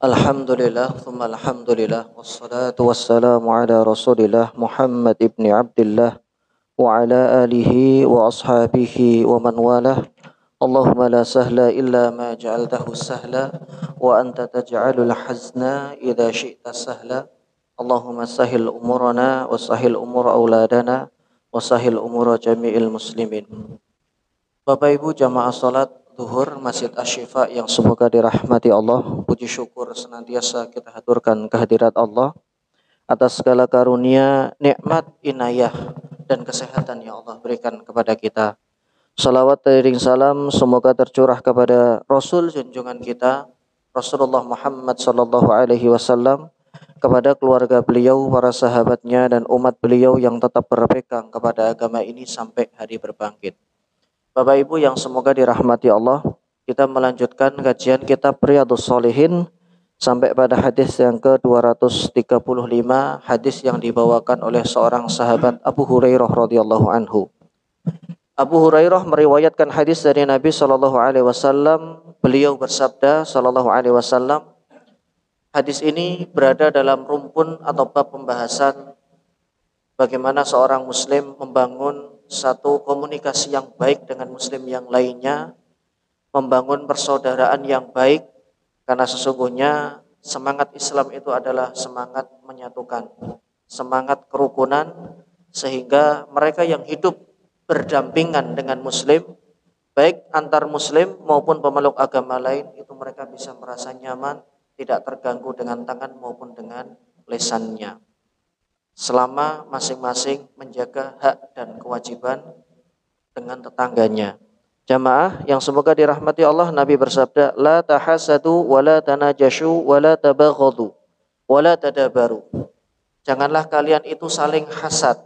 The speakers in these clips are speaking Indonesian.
Alhamdulillah, thumma alhamdulillah, wassalatu wassalamu ala rasulillah Muhammad ibn Abdullah wa ala alihi wa ashabihi wa man walah. Allahumma la sahla illa ma ja'altahu sahla wa anta taj'alul hazna idha syi'ta sahla. Allahumma sahil umurana wa sahil umur auladana wa sahil umur jami'il muslimin. Bapak Ibu jamaah salat Zuhur Masjid Asy-Syifa yang semoga dirahmati Allah, puji syukur senantiasa kita haturkan kehadirat Allah atas segala karunia, nikmat, inayah dan kesehatan yang Allah berikan kepada kita. Salawat dan salam semoga tercurah kepada Rasul junjungan kita Rasulullah Muhammad sallallahu alaihi wasallam, kepada keluarga beliau, para sahabatnya dan umat beliau yang tetap berpegang kepada agama ini sampai hari berbangkit. Bapak Ibu yang semoga dirahmati Allah, kita melanjutkan kajian kitab Riyadhus Shalihin sampai pada hadis yang ke-235, hadis yang dibawakan oleh seorang sahabat Abu Hurairah radhiyallahu anhu. Abu Hurairah meriwayatkan hadis dari Nabi sallallahu alaihi wasallam. Beliau bersabda sallallahu alaihi wasallam, hadis ini berada dalam rumpun atau bab pembahasan bagaimana seorang muslim membangun satu komunikasi yang baik dengan muslim yang lainnya, membangun persaudaraan yang baik, karena sesungguhnya semangat Islam itu adalah semangat menyatukan, semangat kerukunan, sehingga mereka yang hidup berdampingan dengan muslim, baik antar muslim maupun pemeluk agama lain, itu mereka bisa merasa nyaman, tidak terganggu dengan tangan maupun dengan lisannya, selama masing-masing menjaga hak dan kewajiban dengan tetangganya. Jamaah yang semoga dirahmati Allah, Nabi bersabda, la tahasadu wa la tanajashu wa la tabaghadu wa la tadabaru. Janganlah kalian itu saling hasad,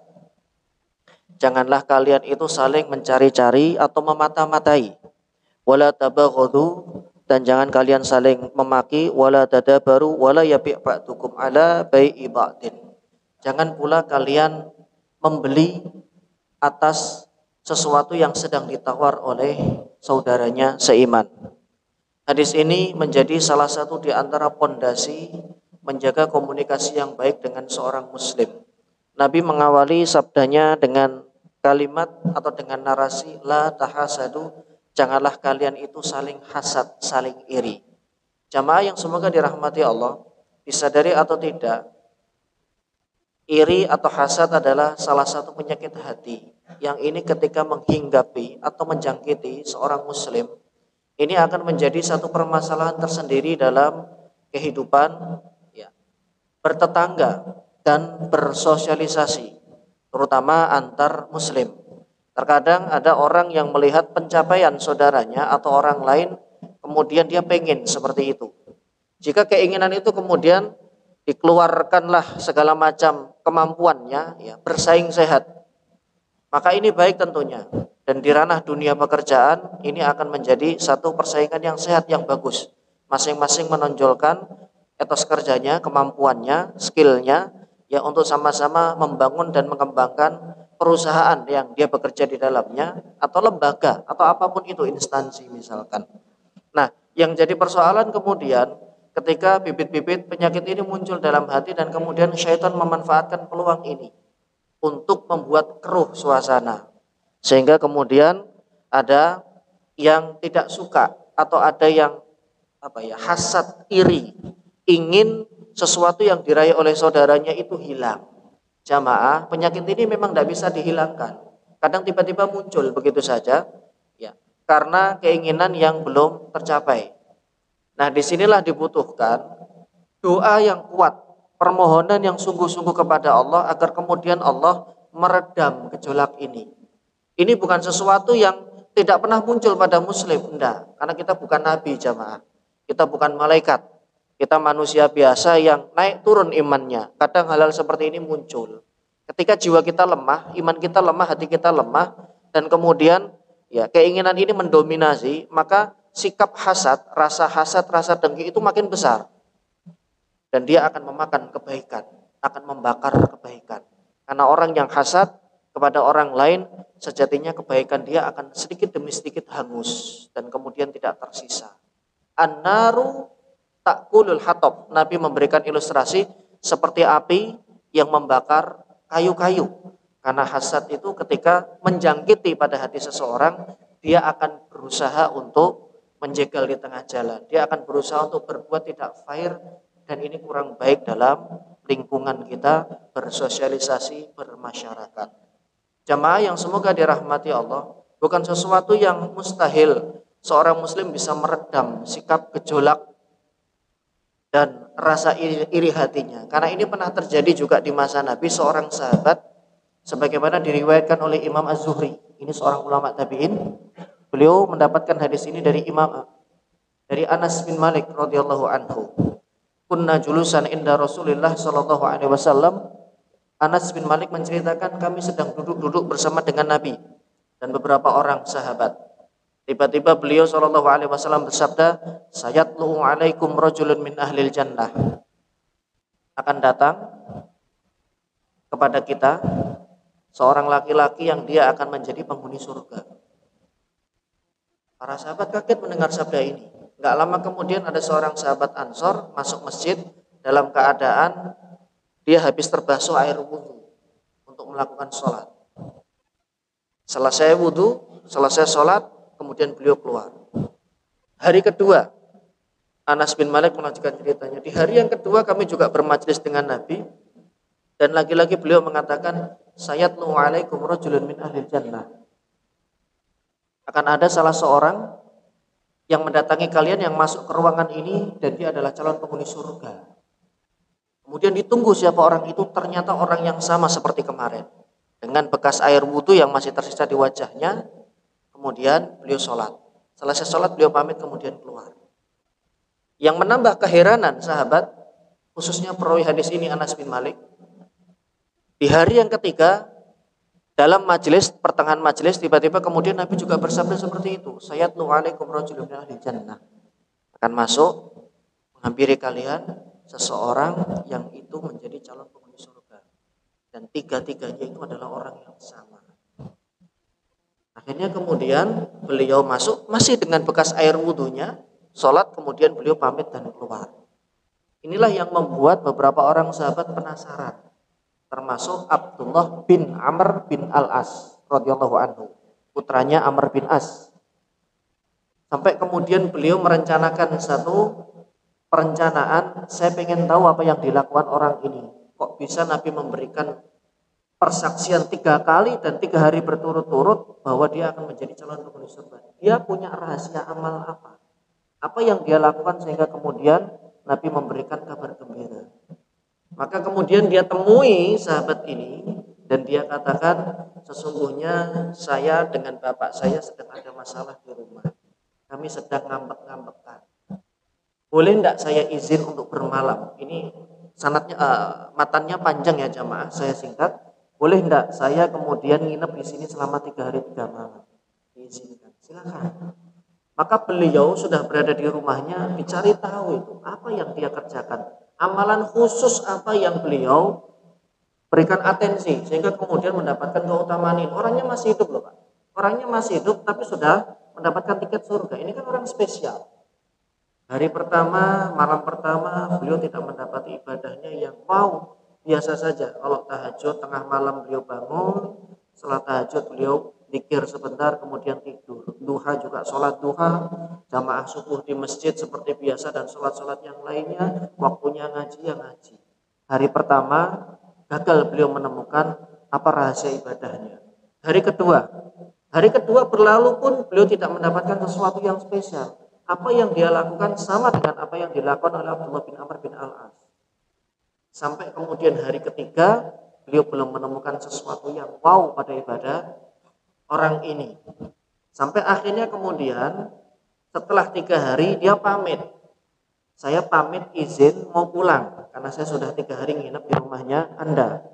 janganlah kalian itu saling mencari-cari atau memata-matai, wa la tabaghadu, dan jangan kalian saling memaki, wa la tadabaru wa la yabi' ba'dukum ala bai'i ba'din. Jangan pula kalian membeli atas sesuatu yang sedang ditawar oleh saudaranya seiman. Hadis ini menjadi salah satu di antara pondasi menjaga komunikasi yang baik dengan seorang muslim. Nabi mengawali sabdanya dengan kalimat atau dengan narasi la tahasadu, janganlah kalian itu saling hasad, saling iri. Jamaah yang semoga dirahmati Allah, disadari atau tidak, iri atau hasad adalah salah satu penyakit hati yang ini ketika menghinggapi atau menjangkiti seorang muslim, ini akan menjadi satu permasalahan tersendiri dalam kehidupan bertetangga dan bersosialisasi, terutama antar muslim. Terkadang ada orang yang melihat pencapaian saudaranya atau orang lain, kemudian dia pengen seperti itu. Jika keinginan itu kemudian dikeluarkanlah segala macam kemampuannya, bersaing sehat, maka ini baik tentunya. Dan di ranah dunia pekerjaan ini akan menjadi satu persaingan yang sehat, yang bagus. Masing-masing menonjolkan etos kerjanya, kemampuannya, skillnya, untuk sama-sama membangun dan mengembangkan perusahaan yang dia bekerja di dalamnya, atau lembaga, atau apapun itu, instansi misalkan. Nah, yang jadi persoalan kemudian ketika bibit-bibit penyakit ini muncul dalam hati dan kemudian syaitan memanfaatkan peluang ini untuk membuat keruh suasana, sehingga kemudian ada yang tidak suka atau ada yang hasad, iri, ingin sesuatu yang diraih oleh saudaranya itu hilang. Jamaah, penyakit ini memang tidak bisa dihilangkan. Kadang tiba-tiba muncul begitu saja, karena keinginan yang belum tercapai. Nah, disinilah dibutuhkan doa yang kuat, permohonan yang sungguh-sungguh kepada Allah agar kemudian Allah meredam gejolak ini. Ini bukan sesuatu yang tidak pernah muncul pada muslim, enggak. Karena kita bukan nabi, jamaah. Kita bukan malaikat. Kita manusia biasa yang naik turun imannya. Kadang hal-hal seperti ini muncul. Ketika jiwa kita lemah, iman kita lemah, hati kita lemah, dan kemudian keinginan ini mendominasi, maka sikap hasad, rasa dengki itu makin besar. dan dia akan memakan kebaikan, akan membakar kebaikan. Karena orang yang hasad kepada orang lain, sejatinya kebaikan dia akan sedikit demi sedikit hangus dan kemudian tidak tersisa. An-naru takulul hatab. Nabi memberikan ilustrasi seperti api yang membakar kayu-kayu. Karena hasad itu ketika menjangkiti pada hati seseorang, dia akan berusaha untuk menjegal di tengah jalan. Dia akan berusaha untuk berbuat tidak fair, dan ini kurang baik dalam lingkungan kita bersosialisasi, bermasyarakat. Jamaah yang semoga dirahmati Allah, bukan sesuatu yang mustahil seorang muslim bisa meredam sikap gejolak dan rasa iri hatinya. Karena ini pernah terjadi juga di masa Nabi, seorang sahabat sebagaimana diriwayatkan oleh Imam Az-Zuhri. Ini seorang ulama tabi'in. Beliau mendapatkan hadis ini dari Anas bin Malik radhiyallahu anhu. Kunna julusan inda Rasulillah sallallahu alaihi wasallam. Anas bin Malik menceritakan kami sedang duduk-duduk bersama dengan Nabi dan beberapa orang sahabat. Tiba-tiba beliau sallallahu alaihi wasallam bersabda, "Sayatlu alaikum rajulun min ahlil jannah." Akan datang kepada kita seorang laki-laki yang dia akan menjadi penghuni surga. Para sahabat kaget mendengar sabda ini. Enggak lama kemudian ada seorang sahabat Ansor masuk masjid dalam keadaan dia habis terbasuh air wudhu untuk melakukan sholat. Selesai wudhu, selesai sholat, kemudian beliau keluar. Hari kedua, Anas bin Malik melanjutkan ceritanya. Di hari yang kedua kami juga bermajlis dengan Nabi, dan lagi-lagi beliau mengatakan, "Sayatlu alaikum rajulun min ahlil jannah." Akan ada salah seorang yang mendatangi kalian yang masuk ke ruangan ini dan dia adalah calon penghuni surga. Kemudian ditunggu siapa orang itu, ternyata orang yang sama seperti kemarin. Dengan bekas air wudhu yang masih tersisa di wajahnya, kemudian beliau sholat. Selesai sholat beliau pamit kemudian keluar. Yang menambah keheranan sahabat, khususnya perawi hadis ini Anas bin Malik, di hari yang ketiga, dalam majelis, pertengahan majelis, tiba-tiba kemudian Nabi juga bersabda seperti itu. Sayatlu alaikum rajulun min ahli jannah. Akan masuk, menghampiri kalian seseorang yang itu menjadi calon penghuni surga. Dan tiga-tiganya itu adalah orang yang sama. Akhirnya kemudian beliau masuk, masih dengan bekas air wudhunya, sholat, kemudian beliau pamit dan keluar. Inilah yang membuat beberapa orang sahabat penasaran. Termasuk Abdullah bin Amr bin Al-As radhiyallahu anhu, putranya Amr bin As. Sampai kemudian beliau merencanakan satu perencanaan, saya pengen tahu apa yang dilakukan orang ini. Kok bisa Nabi memberikan persaksian 3 kali dan 3 hari berturut-turut bahwa dia akan menjadi calon penghuni surga. Dia punya rahasia amal apa? Apa yang dia lakukan sehingga kemudian Nabi memberikan kabar gembira? Maka kemudian dia temui sahabat ini dan dia katakan, sesungguhnya saya dengan bapak saya sedang ada masalah di rumah. Kami sedang ngambek-ngambekan. Boleh enggak saya izin untuk bermalam? Ini sanadnya matannya panjang ya jamaah, saya singkat. Boleh enggak saya kemudian nginep di sini selama 3 hari 3 malam? Diizinkan. Silakan. Maka beliau sudah berada di rumahnya, dicari tahu itu apa yang dia kerjakan. Amalan khusus apa yang beliau berikan atensi sehingga kemudian mendapatkan keutamaan ini. Orangnya masih hidup loh Pak. Orangnya masih hidup tapi sudah mendapatkan tiket surga. Ini kan orang spesial. Hari pertama, malam pertama beliau tidak mendapati ibadahnya yang wow, biasa saja. Kalau tahajud tengah malam beliau bangun, setelah tahajud beliau zikir sebentar kemudian tidur. Duha juga sholat duha, jamaah subuh di masjid seperti biasa dan sholat-sholat yang lainnya. Waktunya ngaji ya ngaji. Hari pertama gagal beliau menemukan apa rahasia ibadahnya. Hari kedua berlalu pun beliau tidak mendapatkan sesuatu yang spesial. Apa yang dia lakukan sama dengan apa yang dilakukan oleh Abdullah bin Amr bin Al-As. Sampai kemudian hari ketiga beliau belum menemukan sesuatu yang wow pada ibadah orang ini. Sampai akhirnya kemudian setelah 3 hari dia pamit. Saya pamit izin mau pulang karena saya sudah 3 hari nginep di rumahnya Anda.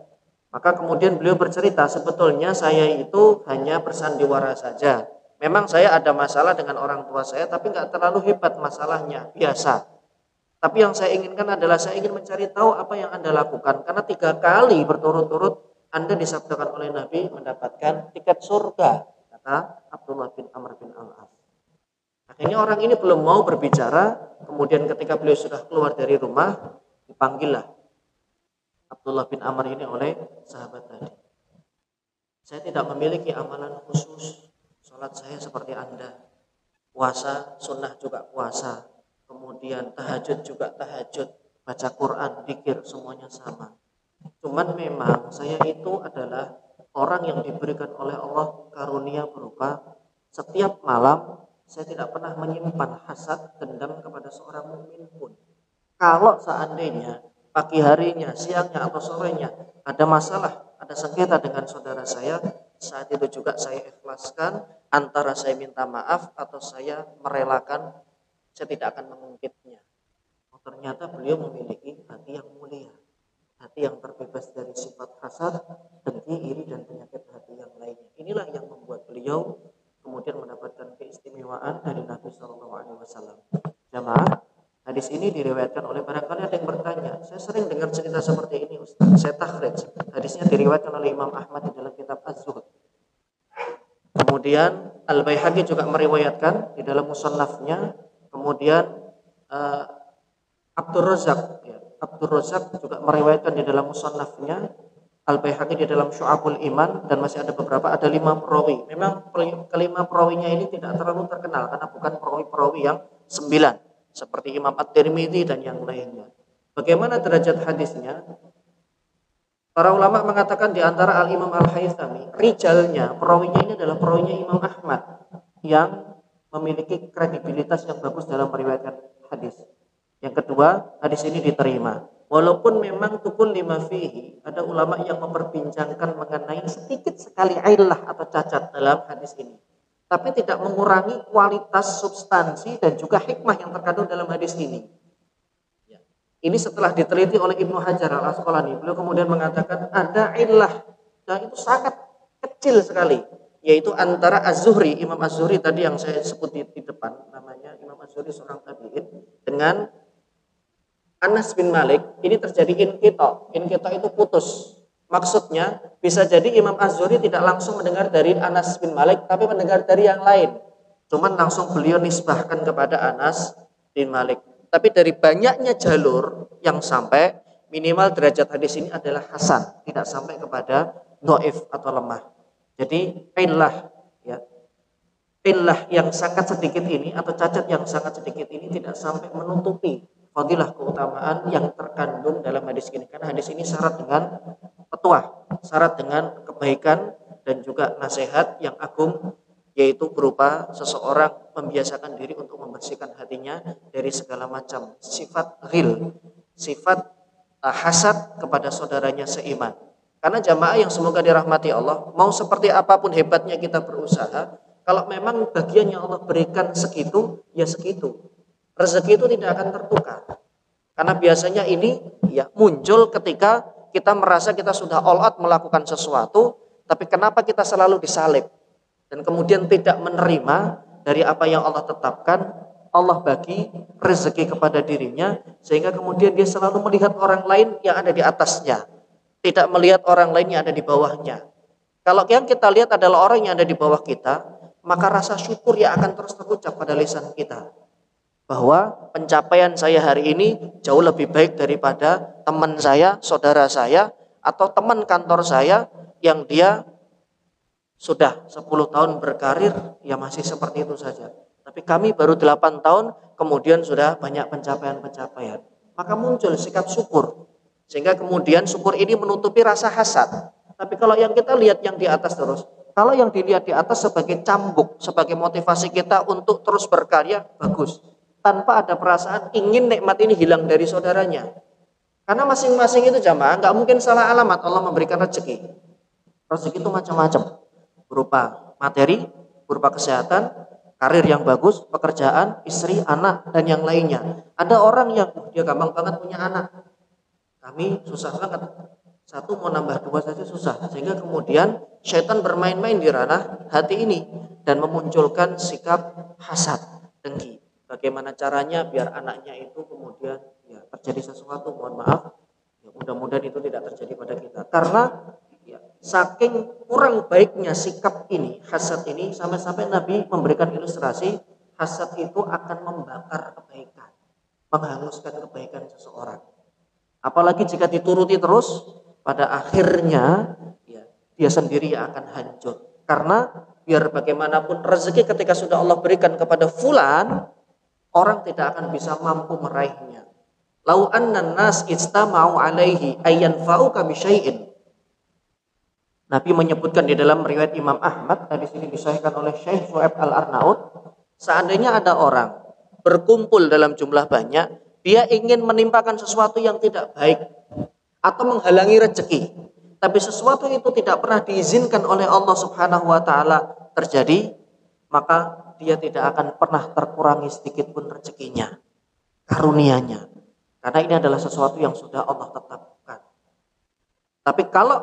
Maka kemudian beliau bercerita, sebetulnya saya itu hanya bersandiwara saja. Memang saya ada masalah dengan orang tua saya tapi nggak terlalu hebat masalahnya, biasa. Tapi yang saya inginkan adalah saya ingin mencari tahu apa yang Anda lakukan. Karena 3 kali berturut-turut Anda disabdakan oleh Nabi mendapatkan tiket surga, kata Abdullah bin Amr bin Al-As. Akhirnya orang ini belum mau berbicara, kemudian ketika beliau sudah keluar dari rumah, dipanggillah Abdullah bin Amr ini oleh sahabat tadi. Saya tidak memiliki amalan khusus, sholat saya seperti Anda, puasa, sunnah juga puasa, kemudian tahajud juga tahajud, baca Quran, zikir, semuanya sama. Cuman memang saya itu adalah orang yang diberikan oleh Allah karunia berupa setiap malam saya tidak pernah menyimpan hasad dendam kepada seorang mukmin pun. Kalau seandainya pagi harinya, siangnya atau sorenya ada masalah, ada sengketa dengan saudara saya, saat itu juga saya ikhlaskan antara saya minta maaf atau saya merelakan, saya tidak akan mengungkitnya. Oh, ternyata beliau memiliki hati yang mulia, hati yang terbebas dari sifat hasad, dengki, iri dan penyakit hati yang lainnya. Inilah yang membuat beliau kemudian mendapatkan keistimewaan dari Nabi SAW. Jamaah, hadis ini diriwayatkan oleh barangkali ada yang bertanya, saya sering dengar cerita seperti ini Ustaz. Saya takhrij. Hadisnya diriwayatkan oleh Imam Ahmad di dalam kitab Az-Zuhd. Kemudian Al-Baihaqi juga meriwayatkan di dalam musannafnya. Kemudian Abdur Razak juga meriwayatkan di dalam musannafnya. Al-Baihaqi di dalam Syu'abul Iman, dan masih ada beberapa, ada 5 perawi. Memang kelima perawinya ini tidak terlalu terkenal karena bukan perawi-perawi yang 9 seperti Imam At-Tirmidzi dan yang lainnya. Bagaimana derajat hadisnya? Para ulama mengatakan di antara Al-Imam Al-Haythami, rijalnya, perawinya ini adalah perawinya Imam Ahmad yang memiliki kredibilitas yang bagus dalam meriwayatkan hadis. Yang kedua, hadis ini diterima. Walaupun memang tukul lima fihi, ada ulama yang memperbincangkan mengenai sedikit sekali illah atau cacat dalam hadis ini. Tapi tidak mengurangi kualitas substansi dan juga hikmah yang terkandung dalam hadis ini. Ya. Ini setelah diteliti oleh Ibnu Hajar Al-Asqalani, beliau kemudian mengatakan ada illah dan itu sangat kecil sekali, yaitu antara Az-Zuhri, Imam Az-Zuhri tadi yang saya sebut di depan, namanya Imam Az-Zuhri seorang tabi'in, dengan Anas bin Malik. Ini terjadi inqita. Inqita itu putus. Maksudnya bisa jadi Imam Az-Zuhri tidak langsung mendengar dari Anas bin Malik, tapi mendengar dari yang lain. Cuman langsung beliau nisbahkan kepada Anas bin Malik. Tapi dari banyaknya jalur yang sampai, minimal derajat hadis ini adalah hasan, tidak sampai kepada dhaif atau lemah. Jadi illah, ya, illah yang sangat sedikit ini atau cacat yang sangat sedikit ini tidak sampai menutupi fadilah keutamaan yang terkandung dalam hadis ini, karena hadis ini syarat dengan petuah, syarat dengan kebaikan dan juga nasihat yang agung, yaitu berupa seseorang membiasakan diri untuk membersihkan hatinya dari segala macam sifat ghil, sifat hasad kepada saudaranya seiman. Karena jamaah yang semoga dirahmati Allah, mau seperti apapun hebatnya kita berusaha, kalau memang bagian yang Allah berikan segitu, ya segitu. Rezeki itu tidak akan tertukar. Karena biasanya ini ya muncul ketika kita merasa kita sudah all out melakukan sesuatu, tapi kenapa kita selalu disalib dan kemudian tidak menerima dari apa yang Allah tetapkan. Allah bagi rezeki kepada dirinya, sehingga kemudian dia selalu melihat orang lain yang ada di atasnya, tidak melihat orang lain yang ada di bawahnya. Kalau yang kita lihat adalah orang yang ada di bawah kita, maka rasa syukur yang akan terus terucap pada lisan kita, bahwa pencapaian saya hari ini jauh lebih baik daripada teman saya, saudara saya, atau teman kantor saya yang dia sudah 10 tahun berkarir, ya masih seperti itu saja. Tapi kami baru 8 tahun, kemudian sudah banyak pencapaian-pencapaian. Maka muncul sikap syukur. Sehingga kemudian syukur ini menutupi rasa hasad. Tapi kalau yang kita lihat yang di atas terus, kalau yang dilihat di atas sebagai cambuk, sebagai motivasi kita untuk terus berkarya, bagus. Tanpa ada perasaan ingin nikmat ini hilang dari saudaranya. Karena masing-masing itu jamaah nggak mungkin salah alamat Allah memberikan rezeki. Rezeki itu macam-macam, berupa materi, berupa kesehatan, karir yang bagus, pekerjaan, istri, anak, dan yang lainnya. Ada orang yang dia gampang banget punya anak. Kami susah banget. 1 mau nambah 2 saja susah. Sehingga kemudian syaitan bermain-main di ranah hati ini dan memunculkan sikap hasad, dengki. Bagaimana caranya biar anaknya itu kemudian terjadi sesuatu, mohon maaf, ya, mudah-mudahan itu tidak terjadi pada kita. Karena ya, saking kurang baiknya sikap ini, hasad ini, sampai-sampai Nabi memberikan ilustrasi, hasad itu akan membakar kebaikan, menghanguskan kebaikan seseorang. Apalagi jika dituruti terus, pada akhirnya ya, dia sendiri yang akan hancur. Karena biar bagaimanapun rezeki ketika sudah Allah berikan kepada fulan, orang tidak akan bisa mampu meraihnya. Lau annan nas istama'u alaihi ayyanfa'uka bisyai'in. Nabi menyebutkan di dalam riwayat Imam Ahmad, di sini disahihkan oleh Syekh Shu'aib Al-Arnaud, seandainya ada orang berkumpul dalam jumlah banyak, dia ingin menimpakan sesuatu yang tidak baik atau menghalangi rezeki, tapi sesuatu itu tidak pernah diizinkan oleh Allah Subhanahu wa taala terjadi, maka dia tidak akan pernah terkurangi sedikit pun rezekinya, karunia-Nya. Karena ini adalah sesuatu yang sudah Allah tetapkan. Tapi kalau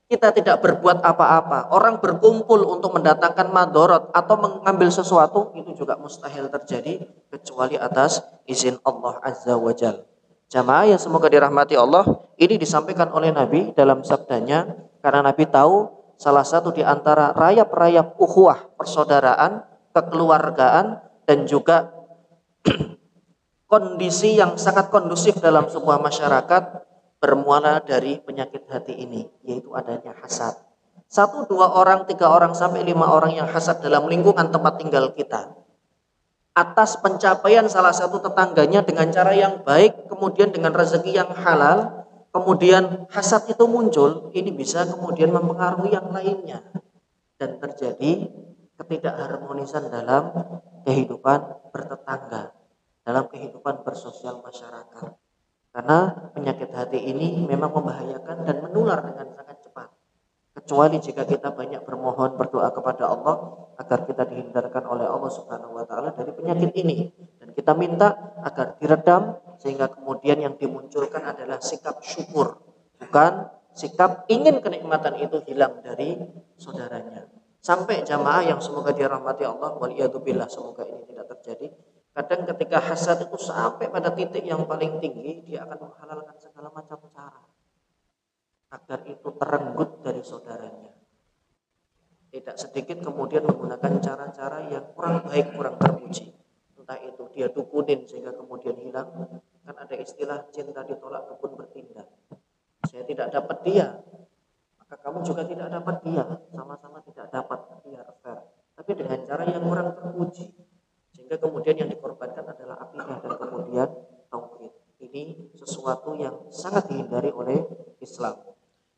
kita tidak berbuat apa-apa, orang berkumpul untuk mendatangkan madorot atau mengambil sesuatu, itu juga mustahil terjadi kecuali atas izin Allah Azza wa Jalla. Jamaah yang semoga dirahmati Allah, ini disampaikan oleh Nabi dalam sabdanya, karena Nabi tahu salah satu di antara rayap-rayap ukhuwah, persaudaraan, kekeluargaan, dan juga kondisi yang sangat kondusif dalam sebuah masyarakat bermula dari penyakit hati ini, yaitu adanya hasad. 1, 2 orang, 3 orang, sampai 5 orang yang hasad dalam lingkungan tempat tinggal kita, atas pencapaian salah satu tetangganya dengan cara yang baik, kemudian dengan rezeki yang halal, kemudian hasad itu muncul, ini bisa kemudian mempengaruhi yang lainnya dan terjadi ketidakharmonisan dalam kehidupan bertetangga, dalam kehidupan bersosial masyarakat. Karena penyakit hati ini memang membahayakan dan menular dengan sangat cepat. Kecuali jika kita banyak bermohon, berdoa kepada Allah agar kita dihindarkan oleh Allah Subhanahu wa taala dari penyakit ini, dan kita minta agar diredam, sehingga kemudian yang dimunculkan adalah sikap syukur, bukan sikap ingin kenikmatan itu hilang dari saudaranya. Sampai jamaah yang semoga dirahmati Allah, waliyadzubillah, semoga ini tidak terjadi. Kadang ketika hasad itu sampai pada titik yang paling tinggi, dia akan menghalalkan segala macam cara agar itu terenggut dari saudaranya. Tidak sedikit kemudian menggunakan cara-cara yang kurang baik, kurang terpuji. Entah itu dia dukunin sehingga kemudian hilang. Kan ada istilah cinta ditolak kebun bertindak. Saya tidak dapat dia, maka kamu juga tidak dapat dia. Sama-sama tidak dapat, biar fair. Tapi dengan cara yang kurang terpuji. Sehingga kemudian yang dikorbankan adalah akidah dan kemudian tauhid. Ini sesuatu yang sangat dihindari oleh Islam.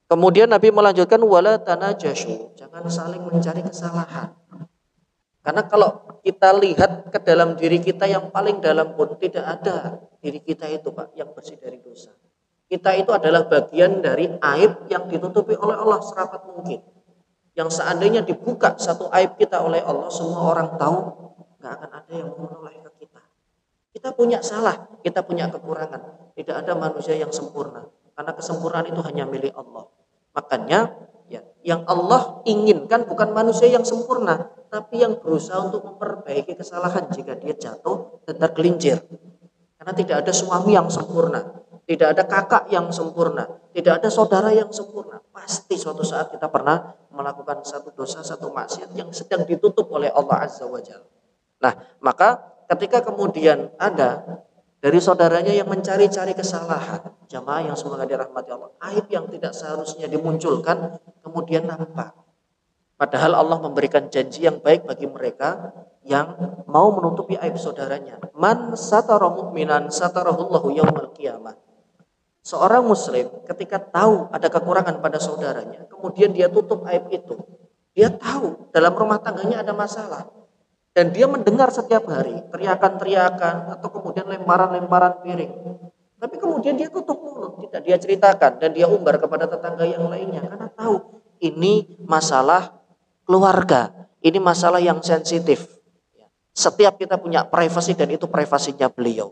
Kemudian Nabi melanjutkan wala tanajashu, jangan saling mencari kesalahan. Karena kalau kita lihat ke dalam diri kita yang paling dalam pun tidak ada diri kita itu, Pak, yang bersih dari dosa. Kita itu adalah bagian dari aib yang ditutupi oleh Allah serapat mungkin. Yang seandainya dibuka satu aib kita oleh Allah, semua orang tahu, nggak akan ada yang menoleh ke kita. Kita punya salah, kita punya kekurangan. Tidak ada manusia yang sempurna, karena kesempurnaan itu hanya milik Allah. Makanya ya, yang Allah inginkan bukan manusia yang sempurna, tapi yang berusaha untuk memperbaiki kesalahan jika dia jatuh dan tergelincir. Karena tidak ada suami yang sempurna, tidak ada kakak yang sempurna, tidak ada saudara yang sempurna. Pasti suatu saat kita pernah melakukan satu dosa, satu maksiat yang sedang ditutup oleh Allah Azza wa Jalla. Nah, maka ketika kemudian ada dari saudaranya yang mencari-cari kesalahan, jamaah yang semoga dirahmati Allah, aib yang tidak seharusnya dimunculkan kemudian nampak. Padahal Allah memberikan janji yang baik bagi mereka yang mau menutupi aib saudaranya. Man satara mu'minan satarahullahu yaumal qiyamah. Seorang muslim ketika tahu ada kekurangan pada saudaranya, kemudian dia tutup aib itu. Dia tahu dalam rumah tangganya ada masalah. Dan dia mendengar setiap hari teriakan-teriakan atau kemudian lemparan-lemparan piring. Tapi kemudian dia tutup mulut, tidak dia ceritakan dan dia umbar kepada tetangga yang lainnya. Karena tahu ini masalah keluarga, ini masalah yang sensitif. Setiap kita punya privasi dan itu privasinya beliau.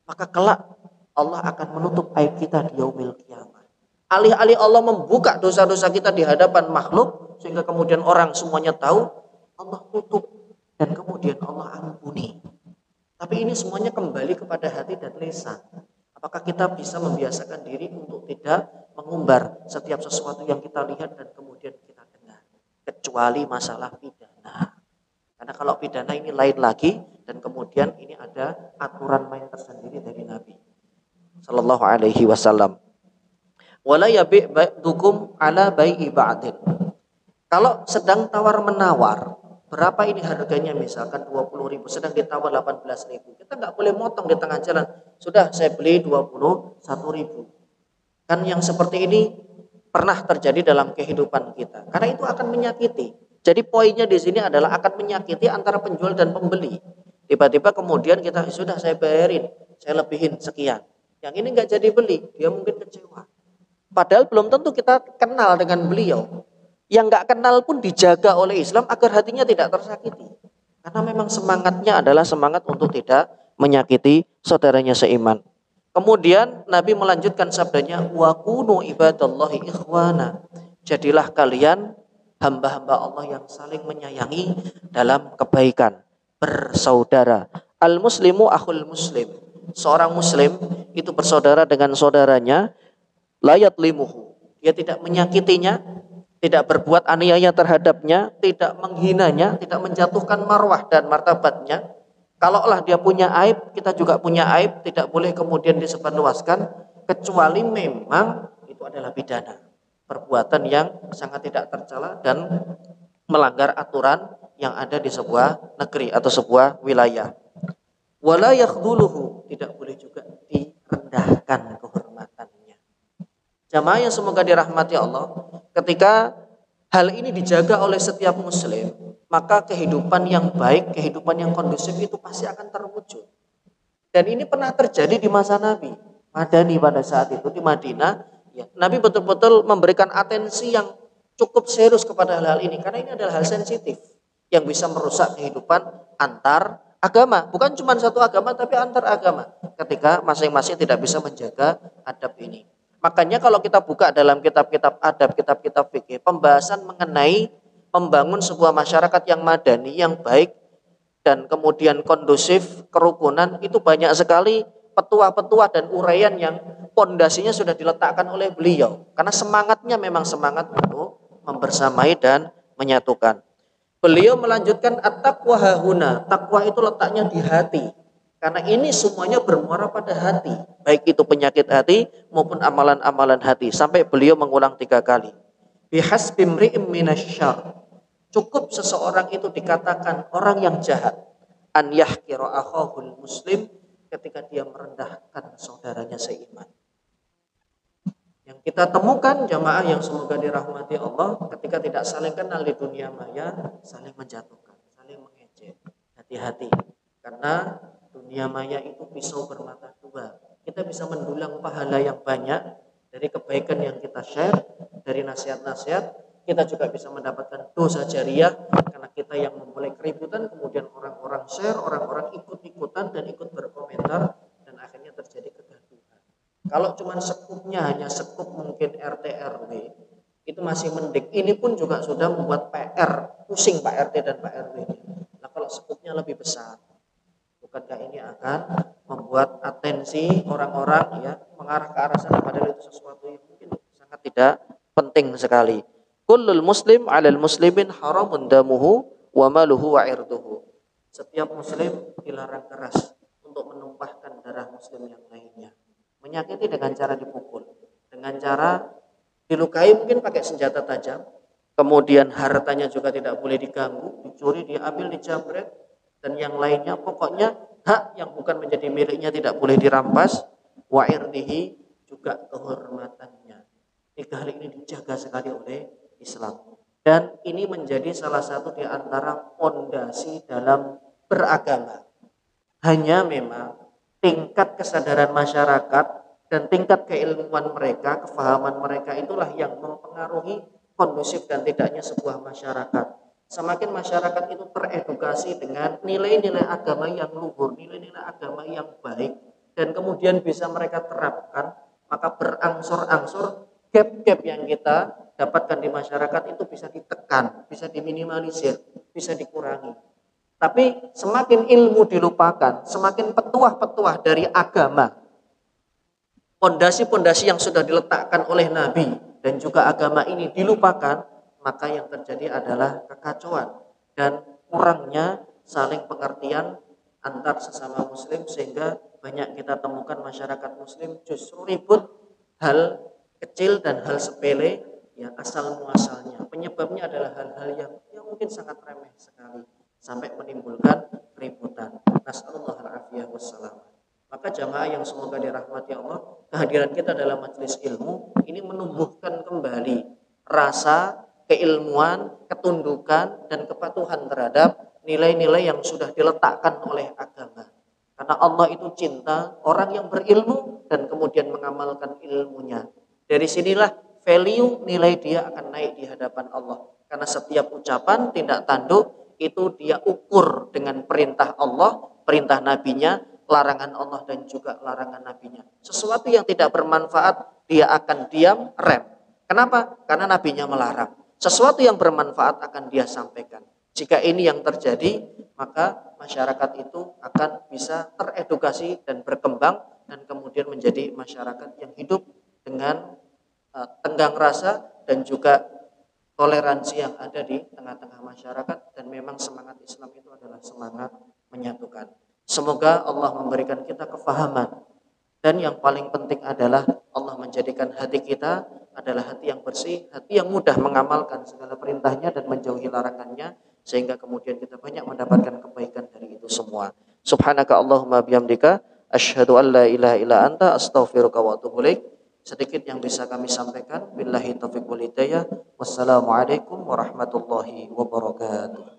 Maka kelak Allah akan menutup aib kita di yaumil qiyamah. Alih-alih Allah membuka dosa-dosa kita di hadapan makhluk, sehingga kemudian orang semuanya tahu, Allah tutup. Dan kemudian Allah ampuni. Tapi ini semuanya kembali kepada hati dan lisan. Apakah kita bisa membiasakan diri untuk tidak mengumbar setiap sesuatu yang kita lihat dan kemudian kita dengar, kecuali masalah pidana. Karena kalau pidana ini lain lagi, dan kemudian ini ada aturan main tersendiri dari Nabi Sallallahu Alaihi Wasallam. Wala yabi' ba'dukum ala bai'i ba'din. Kalau sedang tawar menawar, berapa ini harganya, misalkan 20.000, sedang ditawar 18.000, kita nggak boleh motong di tengah jalan. Sudah, saya beli 21.000. Kan yang seperti ini pernah terjadi dalam kehidupan kita. Karena itu akan menyakiti. Jadi poinnya di sini adalah akan menyakiti antara penjual dan pembeli. Tiba-tiba kemudian kita, sudah saya bayarin, saya lebihin sekian. Yang ini nggak jadi beli, dia mungkin kecewa. Padahal belum tentu kita kenal dengan beliau. Yang nggak kenal pun dijaga oleh Islam agar hatinya tidak tersakiti. Karena memang semangatnya adalah semangat untuk tidak menyakiti saudaranya seiman. Kemudian Nabi melanjutkan sabdanya, wa kunu ibadallahi ikhwana. Jadilah kalian hamba-hamba Allah yang saling menyayangi dalam kebaikan, bersaudara. Al muslimu akhul muslim. Seorang muslim itu bersaudara dengan saudaranya, layat limuhu. Dia tidak menyakitinya, tidak berbuat aniaya terhadapnya, tidak menghinanya, tidak menjatuhkan marwah dan martabatnya. Kalaulah dia punya aib, kita juga punya aib, tidak boleh kemudian disebarluaskan, kecuali memang itu adalah pidana, perbuatan yang sangat tidak tercela dan melanggar aturan yang ada di sebuah negeri atau sebuah wilayah. Wala yakhdhuluhu, tidak boleh juga direndahkan kehormatannya. Jamaah yang semoga dirahmati Allah, ketika hal ini dijaga oleh setiap muslim, maka kehidupan yang baik, kehidupan yang kondusif itu pasti akan terwujud. Dan ini pernah terjadi di masa Nabi Madani pada saat itu di Madinah. Ya, Nabi betul-betul memberikan atensi yang cukup serius kepada hal ini, karena ini adalah hal sensitif yang bisa merusak kehidupan antar agama. Bukan cuma satu agama, tapi antar agama. Ketika masing-masing tidak bisa menjaga adab ini. Makanya kalau kita buka dalam kitab-kitab adab, kitab-kitab fikih, pembahasan mengenai membangun sebuah masyarakat yang madani, yang baik, dan kemudian kondusif, kerukunan, itu banyak sekali petua-petua dan uraian yang pondasinya sudah diletakkan oleh beliau. Karena semangatnya memang semangat untuk membersamai dan menyatukan. Beliau melanjutkan at-taqwa hahuna. Takwa itu letaknya di hati. Karena ini semuanya bermuara pada hati. Baik itu penyakit hati maupun amalan-amalan hati. Sampai beliau mengulang 3 kali. Bihasbi imri'in minasyarr. Cukup seseorang itu dikatakan orang yang jahat. An yahkira akhahul muslim, ketika dia merendahkan saudaranya seiman. Yang kita temukan jamaah yang semoga dirahmati Allah, ketika tidak saling kenal di dunia maya, saling menjatuhkan, saling mengejek. Hati-hati. Karena dunia maya itu pisau bermata dua. Kita bisa mendulang pahala yang banyak dari kebaikan yang kita share, dari nasihat-nasihat. Kita juga bisa mendapatkan dosa jariah karena kita yang memulai keributan, kemudian orang-orang share, orang-orang ikut-ikutan dan ikut berkomentar, dan akhirnya terjadi kegaduhan. Kalau cuma sekupnya hanya sekup mungkin RT RW, itu masih mending. Ini pun juga sudah membuat PR, pusing Pak RT dan Pak RW. Nah kalau sekupnya lebih besar, bukankah ini akan membuat atensi orang-orang ya mengarah ke arah sana, padahal itu sesuatu yang mungkin sangat tidak penting sekali. Kullul muslim 'alal muslimin haramun damuhu wa maluhu wa irduhu. Setiap muslim dilarang keras untuk menumpahkan darah muslim yang lainnya. Menyakiti dengan cara dipukul, dengan cara dilukai mungkin pakai senjata tajam. Kemudian hartanya juga tidak boleh diganggu, dicuri, diambil, dijamret, dan yang lainnya. Pokoknya hak yang bukan menjadi miliknya tidak boleh dirampas. Wa irdihi, juga kehormatannya. 3 hal ini dijaga sekali oleh Islam. Dan ini menjadi salah satu di antara fondasi dalam beragama. Hanya memang tingkat kesadaran masyarakat dan tingkat keilmuan mereka, kefahaman mereka itulah yang mempengaruhi kondusif dan tidaknya sebuah masyarakat. Semakin masyarakat itu teredukasi dengan nilai-nilai agama yang luhur, nilai-nilai agama yang baik, dan kemudian bisa mereka terapkan, maka berangsur-angsur gap-gap yang kita dapatkan di masyarakat itu bisa ditekan, bisa diminimalisir, bisa dikurangi. Tapi semakin ilmu dilupakan, semakin petuah-petuah dari agama pondasi-pondasi yang sudah diletakkan oleh Nabi dan juga agama ini dilupakan, maka yang terjadi adalah kekacauan dan kurangnya saling pengertian antar sesama muslim, sehingga banyak kita temukan masyarakat muslim justru ribut hal kecil dan hal sepele yang asal muasalnya. Penyebabnya adalah hal-hal yang mungkin sangat remeh sekali sampai menimbulkan keributan. Nasallallahu alaihi wasallam. Maka jamaah yang semoga dirahmati Allah, kehadiran kita dalam majelis ilmu ini menumbuhkan kembali rasa keilmuan, ketundukan, dan kepatuhan terhadap nilai-nilai yang sudah diletakkan oleh agama. Karena Allah itu cinta orang yang berilmu dan kemudian mengamalkan ilmunya. Dari sinilah value nilai dia akan naik di hadapan Allah. Karena setiap ucapan, tindak tanduk itu dia ukur dengan perintah Allah, perintah nabinya, larangan Allah dan juga larangan nabinya. Sesuatu yang tidak bermanfaat dia akan diam, rem. Kenapa? Karena nabinya melarang. Sesuatu yang bermanfaat akan dia sampaikan. Jika ini yang terjadi, maka masyarakat itu akan bisa teredukasi dan berkembang dan kemudian menjadi masyarakat yang hidup dengan tenggang rasa dan juga toleransi yang ada di tengah-tengah masyarakat, dan memang semangat Islam itu adalah semangat menyatukan. Semoga Allah memberikan kita kefahaman, dan yang paling penting adalah Allah menjadikan hati kita adalah hati yang bersih, hati yang mudah mengamalkan segala perintahnya dan menjauhi larangannya, sehingga kemudian kita banyak mendapatkan kebaikan dari itu semua. Subhanaka Allahumma bihamdika asyhadu an la ilaha illa anta astaghfiruka wa atubu ilaik. Sedikit yang bisa kami sampaikan. Billahi taufiq wal hidayah. Wassalamualaikum warahmatullahi wabarakatuh.